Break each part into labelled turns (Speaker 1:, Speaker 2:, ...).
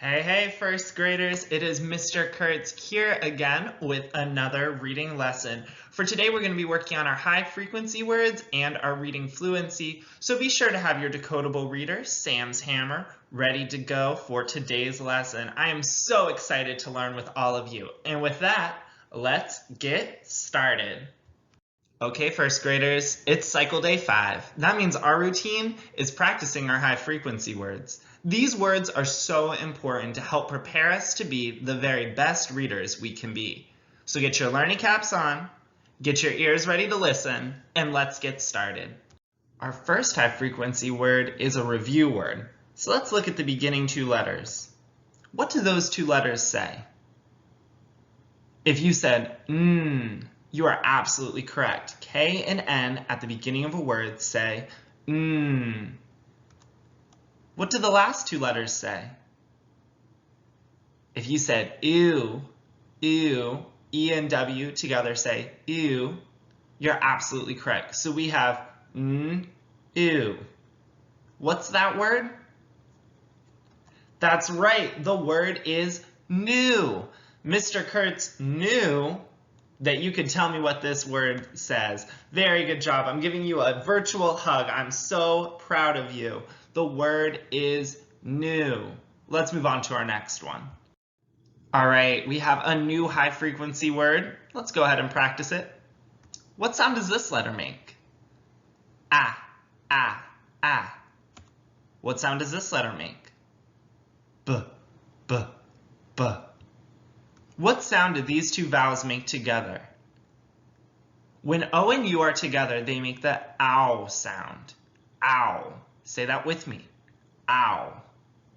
Speaker 1: Hey, first graders, it is Mr. Kurtz here again with another reading lesson. For today, we're going to be working on our high frequency words and our reading fluency, so be sure to have your decodable reader, Sam's Hammer, ready to go for today's lesson. I am so excited to learn with all of you. And with that, let's get started. Okay, first graders, it's cycle day 5. That means our routine is practicing our high frequency words. These words are so important to help prepare us to be the very best readers we can be. So get your learning caps on, get your ears ready to listen, and let's get started. Our first high frequency word is a review word. So let's look at the beginning 2 letters. What do those 2 letters say? If you said, you are absolutely correct. K and N at the beginning of a word say, What do the last 2 letters say? If you said ew, ew, E and W together say ew, you're absolutely correct. So we have ew. What's that word? That's right, the word is new. Mr. Kurtz knew that you could tell me what this word says. Very good job. I'm giving you a virtual hug. I'm so proud of you. The word is new. Let's move on to our next one. All right, we have a new high frequency word. Let's go ahead and practice it. What sound does this letter make? Ah, ah, ah. What sound does this letter make? B, b, b. What sound do these 2 vowels make together? When O and U are together, they make the ow sound. Ow. Say that with me. Ow.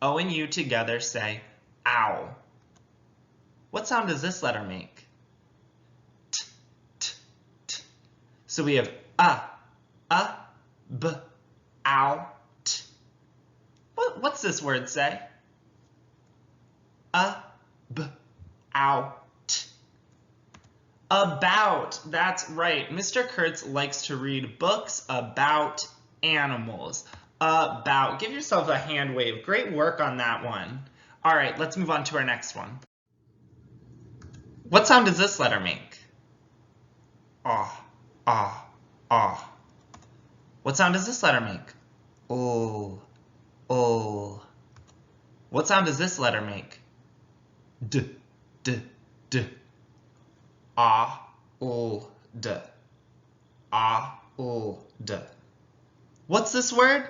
Speaker 1: O and U together say ow. What sound does this letter make? T, t, t. So we have b, ow, t. What's this word say? B, out. About, that's right. Mr. Kurtz likes to read books about animals. About, give yourself a hand wave. Great work on that one. All right, let's move on to our next one. What sound does this letter make? Ah, ah, ah. What sound does this letter make? Oh, oh. What sound does this letter make? D, d, d. Ah, ul, d. Ah, ul, d. What's this word?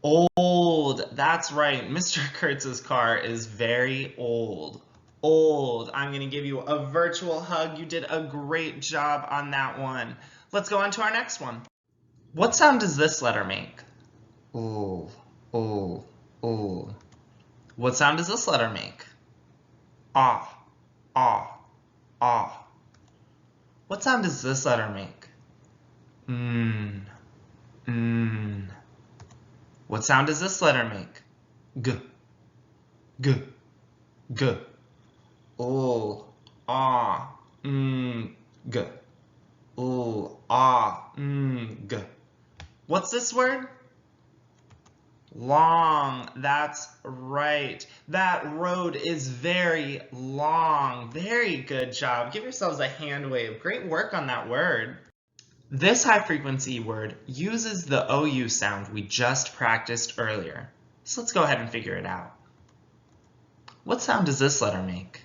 Speaker 1: Old. That's right. Mr. Kurtz's car is very old. Old. I'm going to give you a virtual hug. You did a great job on that one. Let's go on to our next one. What sound does this letter make? Ul, ul, ul. What sound does this letter make? Ah, ah, ah. What sound does this letter make? What sound does this letter make? G, g, g. Oh, ah, g. Oh, ah, g. What's this word? Long. That's right. That road is very long. Very good job. Give yourselves a hand wave. Great work on that word. This high frequency word uses the OU sound we just practiced earlier. So let's go ahead and figure it out. What sound does this letter make?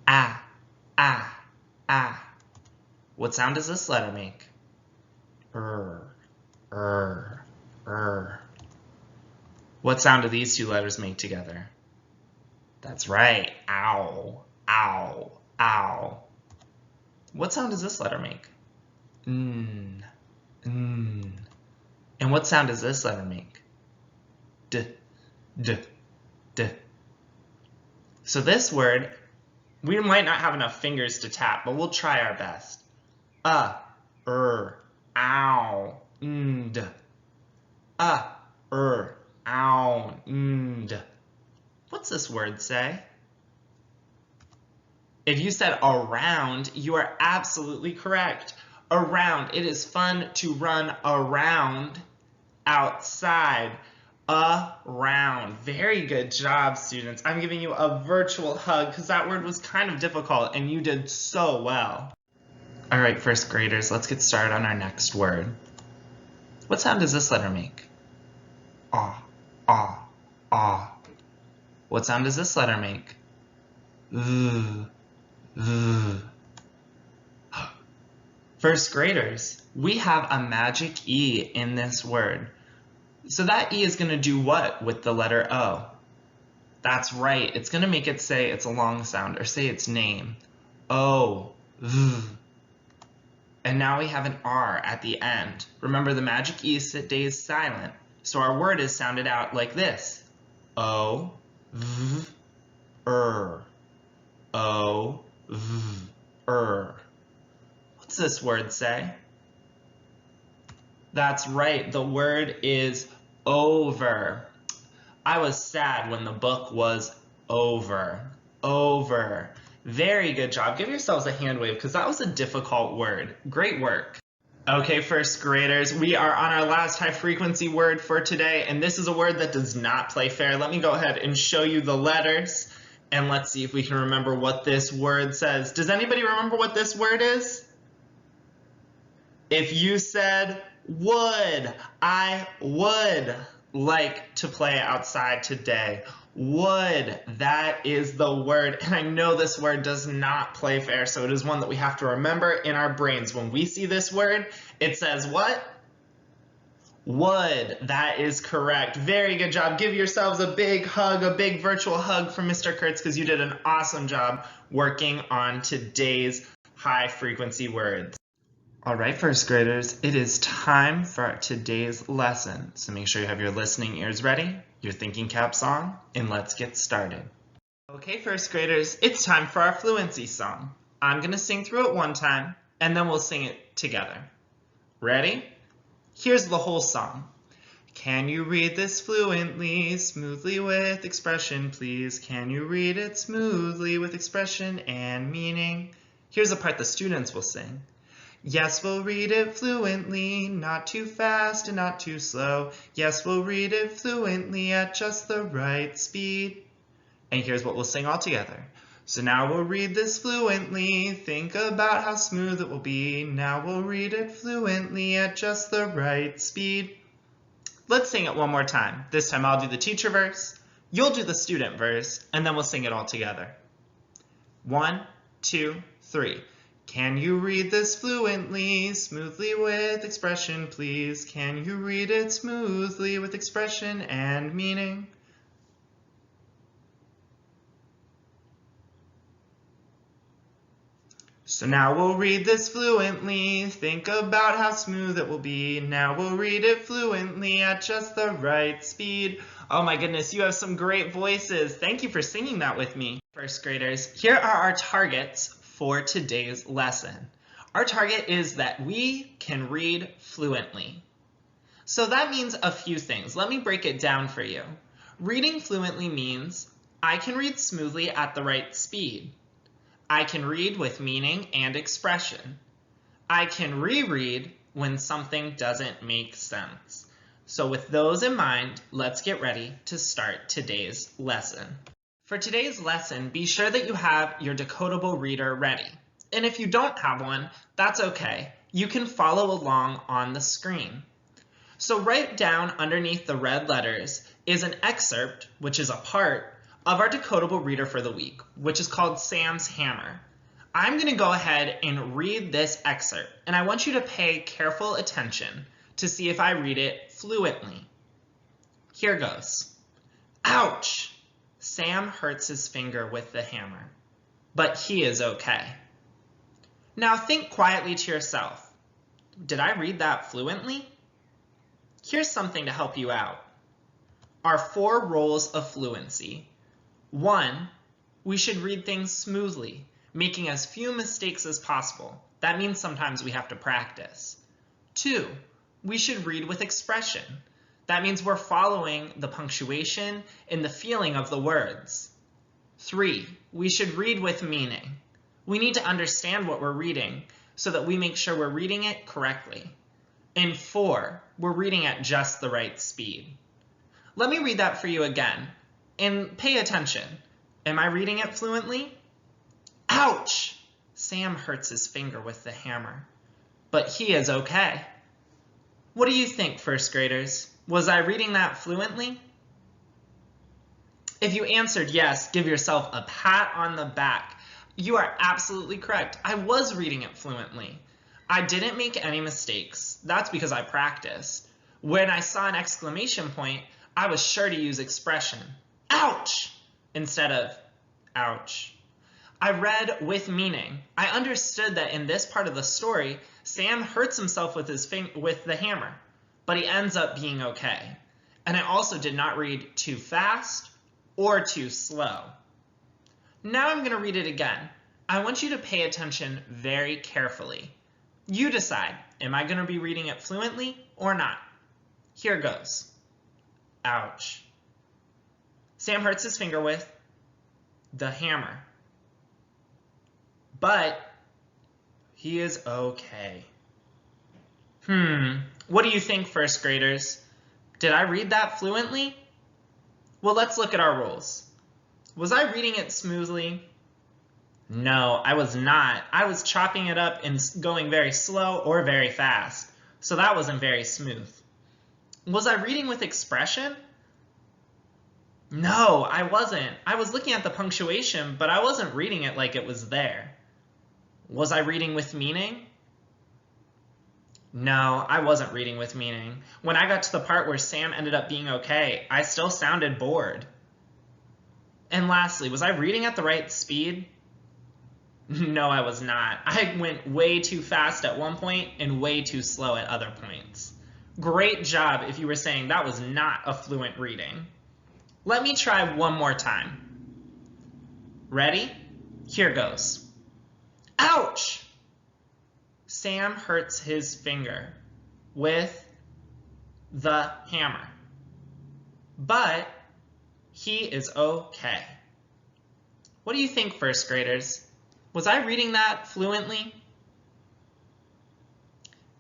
Speaker 1: Ah, ah, ah. What sound does this letter make? What sound do these 2 letters make together? That's right. Ow, ow, ow. What sound does this letter make? And what sound does this letter make? D, d, d. So this word, we might not have enough fingers to tap, but we'll try our best. Ow, and. Ow, and. What's this word say? If you said around, you are absolutely correct. Around. It is fun to run around outside. Around. Very good job, students. I'm giving you a virtual hug because that word was kind of difficult and you did so well. All right, first graders, let's get started on our next word. What sound does this letter make? Ah, ah, ah. What sound does this letter make? V, v. First graders, we have a magic E in this word. So that E is going to do what with the letter O? That's right, it's going to make it say it's a long sound or say its name. O, V. And now we have an R at the end. Remember, the magic E stays silent, so our word is sounded out like this. O, V, R. O, V, R. What's this word say? That's right, the word is over. I was sad when the book was over. Over. Very good job. Give yourselves a hand wave because that was a difficult word. Great work. Okay, first graders, we are on our last high frequency word for today, and this is a word that does not play fair. Let me go ahead and show you the letters, and let's see if we can remember what this word says. Does anybody remember what this word is? If you said would, I would like to play outside today. Would, that is the word. And I know this word does not play fair, so it is one that we have to remember in our brains. When we see this word, it says what? Would. That is correct. Very good job. Give yourselves a big hug, a big virtual hug from Mr. Kurtz, because you did an awesome job working on today's high frequency words. All right, first graders, it is time for today's lesson. So make sure you have your listening ears ready, your thinking caps on, and let's get started. Okay, first graders, it's time for our fluency song. I'm going to sing through it one time, and then we'll sing it together. Ready? Here's the whole song. Can you read this fluently, smoothly with expression, please? Can you read it smoothly with expression and meaning? Here's the part the students will sing. Yes, we'll read it fluently, not too fast and not too slow. Yes, we'll read it fluently at just the right speed. And here's what we'll sing all together. So now we'll read this fluently, think about how smooth it will be. Now we'll read it fluently at just the right speed. Let's sing it one more time. This time I'll do the teacher verse, you'll do the student verse, and then we'll sing it all together. 1, 2, 3. Can you read this fluently, smoothly with expression, please? Can you read it smoothly with expression and meaning? So now we'll read this fluently, think about how smooth it will be. Now we'll read it fluently at just the right speed. Oh my goodness, you have some great voices. Thank you for singing that with me. First graders, here are our targets for today's lesson. Our target is that we can read fluently. So that means a few things. Let me break it down for you. Reading fluently means I can read smoothly at the right speed. I can read with meaning and expression. I can reread when something doesn't make sense. So with those in mind, let's get ready to start today's lesson. For today's lesson, be sure that you have your decodable reader ready. And if you don't have one, that's okay. You can follow along on the screen. So right down underneath the red letters is an excerpt, which is a part of our decodable reader for the week, which is called Sam's Hammer. I'm going to go ahead and read this excerpt, and I want you to pay careful attention to see if I read it fluently. Here goes. Ouch! Sam hurts his finger with the hammer, but he is okay. Now think quietly to yourself. Did I read that fluently? Here's something to help you out. Our 4 roles of fluency. 1, we should read things smoothly, making as few mistakes as possible. That means sometimes we have to practice. 2, we should read with expression. That means we're following the punctuation and the feeling of the words. 3, we should read with meaning. We need to understand what we're reading so that we make sure we're reading it correctly. And 4, we're reading at just the right speed. Let me read that for you again. And pay attention. Am I reading it fluently? Ouch! Sam hurts his finger with the hammer. But he is okay. What do you think, first graders? Was I reading that fluently? If you answered yes, give yourself a pat on the back. You are absolutely correct. I was reading it fluently. I didn't make any mistakes. That's because I practiced. When I saw an exclamation point, I was sure to use expression, ouch, instead of ouch. I read with meaning. I understood that in this part of the story, Sam hurts himself with the hammer, but he ends up being okay. And I also did not read too fast or too slow. Now I'm going to read it again. I want you to pay attention very carefully. You decide, am I going to be reading it fluently or not? Here goes. Ouch. Sam hurts his finger with the hammer. But he is okay. What do you think, first graders? Did I read that fluently? Well, let's look at our rules. Was I reading it smoothly? No, I was not. I was chopping it up and going very slow or very fast, so that wasn't very smooth. Was I reading with expression? No, I wasn't. I was looking at the punctuation, but I wasn't reading it like it was there. Was I reading with meaning? No, I wasn't reading with meaning. When I got to the part where Sam ended up being okay, I still sounded bored. And lastly, was I reading at the right speed? No, I was not. I went way too fast at one point and way too slow at other points. Great job if you were saying that was not a fluent reading. Let me try one more time. Ready? Here goes. Ouch! Sam hurts his finger with the hammer, but he is okay. What do you think, first graders? Was I reading that fluently?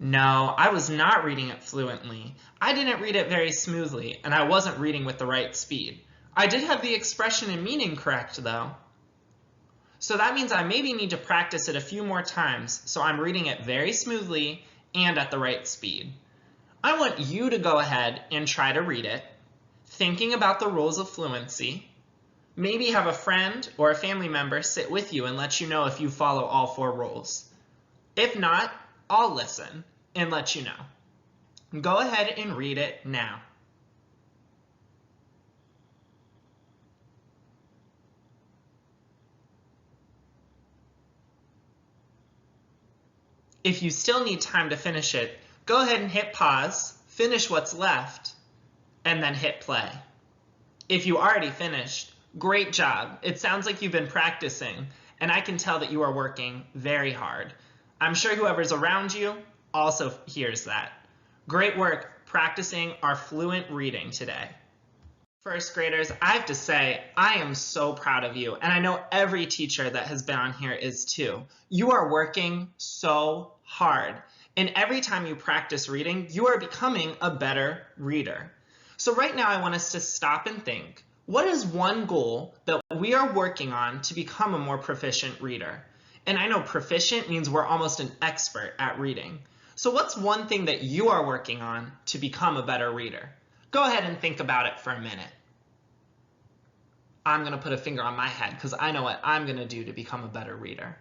Speaker 1: No, I was not reading it fluently. I didn't read it very smoothly, and I wasn't reading with the right speed. I did have the expression and meaning correct, though. So that means I maybe need to practice it a few more times so I'm reading it very smoothly and at the right speed. I want you to go ahead and try to read it, thinking about the rules of fluency. Maybe have a friend or a family member sit with you and let you know if you follow all 4 rules. If not, I'll listen and let you know. Go ahead and read it now. If you still need time to finish it, go ahead and hit pause, finish what's left, and then hit play. If you already finished, great job. It sounds like you've been practicing, and I can tell that you are working very hard. I'm sure whoever's around you also hears that. Great work practicing our fluent reading today. First graders, I have to say, I am so proud of you, and I know every teacher that has been on here is too. You are working so hard, and every time you practice reading, you are becoming a better reader. So right now I want us to stop and think, what is one goal that we are working on to become a more proficient reader? And I know proficient means we're almost an expert at reading. So what's one thing that you are working on to become a better reader? Go ahead and think about it for a minute. I'm going to put a finger on my head because I know what I'm going to do to become a better reader.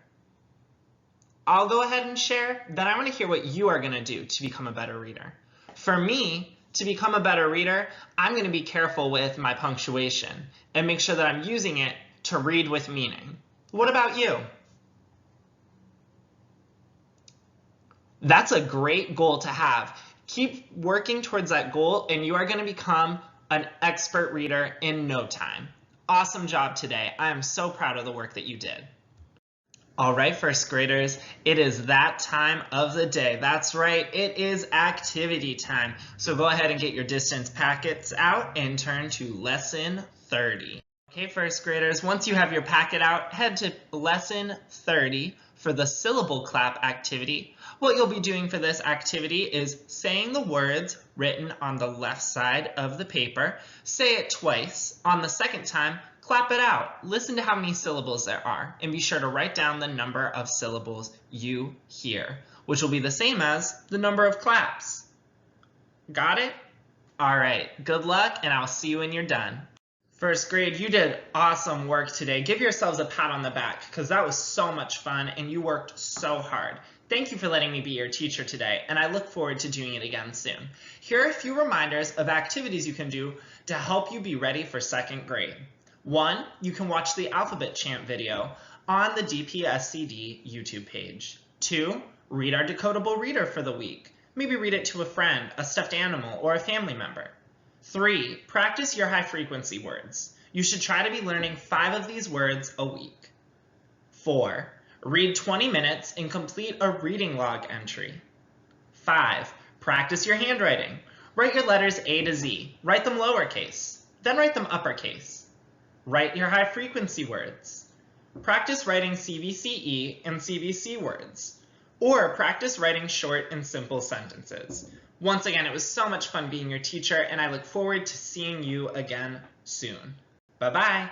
Speaker 1: I'll go ahead and share, then I want to hear what you are going to do to become a better reader. For me, to become a better reader, I'm going to be careful with my punctuation and make sure that I'm using it to read with meaning. What about you? That's a great goal to have. Keep working towards that goal and you are going to become an expert reader in no time. Awesome job today. I am so proud of the work that you did. All right, first graders, it is that time of the day. That's right, it is activity time. So go ahead and get your distance packets out and turn to lesson 30. Okay, first graders, once you have your packet out, head to lesson 30. For the syllable clap activity, what you'll be doing for this activity is saying the words written on the left side of the paper. Say it twice. On the second time, clap it out. Listen to how many syllables there are, and be sure to write down the number of syllables you hear, which will be the same as the number of claps. Got it? All right, good luck, and I'll see you when you're done. First grade, you did awesome work today. Give yourselves a pat on the back because that was so much fun and you worked so hard. Thank you for letting me be your teacher today, and I look forward to doing it again soon. Here are a few reminders of activities you can do to help you be ready for second grade. 1, you can watch the alphabet chant video on the DPSCD YouTube page. 2, read our decodable reader for the week. Maybe read it to a friend, a stuffed animal, or a family member. 3, practice your high frequency words. You should try to be learning 5 of these words a week. 4, read 20 minutes and complete a reading log entry. 5, practice your handwriting. Write your letters A to Z. Write them lowercase, then write them uppercase. Write your high frequency words. Practice writing CVCE and CVC words. Or practice writing short and simple sentences. Once again, it was so much fun being your teacher, and I look forward to seeing you again soon. Bye-bye.